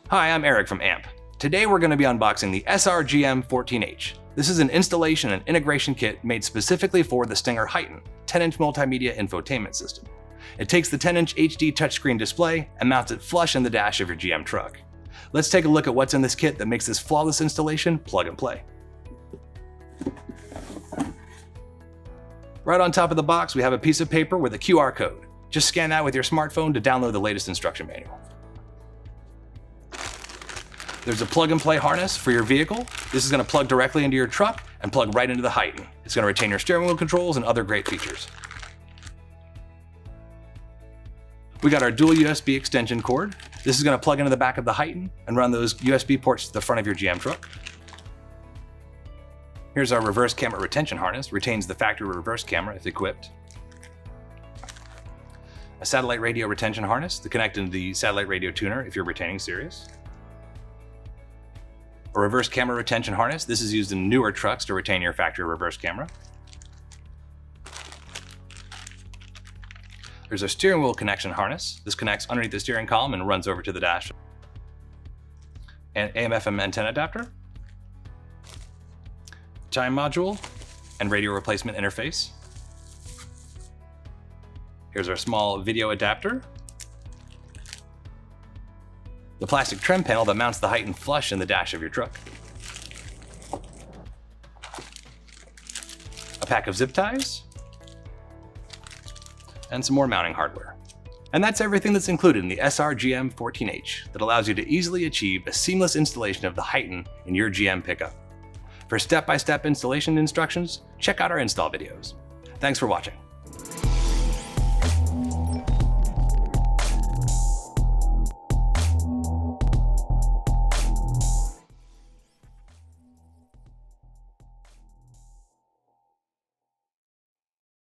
Hi, I'm Eric from AMP. Today we're going to be unboxing the SR-GM14H. This is an installation and integration kit made specifically for the Stinger Heighten 10-inch multimedia infotainment system. It takes the 10-inch HD touchscreen display and mounts it flush in the dash of your GM truck. Let's take a look at what's in this kit that makes this flawless installation plug and play. Right on top of the box, we have a piece of paper with a QR code. Just scan that with your smartphone to download the latest instruction manual. There's a plug-and-play harness for your vehicle. This is going to plug directly into your truck and plug right into the Heighten. It's going to retain your steering wheel controls and other great features. We got our dual USB extension cord. This is going to plug into the back of the Heighten and run those USB ports to the front of your GM truck. Here's our reverse camera retention harness. Retains the factory reverse camera if equipped. A satellite radio retention harness to connect into the satellite radio tuner if you're retaining Sirius. A reverse camera retention harness. This is used in newer trucks to retain your factory reverse camera. There's a steering wheel connection harness. This connects underneath the steering column and runs over to the dash. An AM/FM antenna adapter. Chime module and radio replacement interface. Here's our small video adapter. The plastic trim panel that mounts the Heighten flush in the dash of your truck. A pack of zip ties. And some more mounting hardware. And that's everything that's included in the SR-GM14H that allows you to easily achieve a seamless installation of the Heighten in your GM pickup. For step-by-step installation instructions, check out our install videos. Thanks for watching.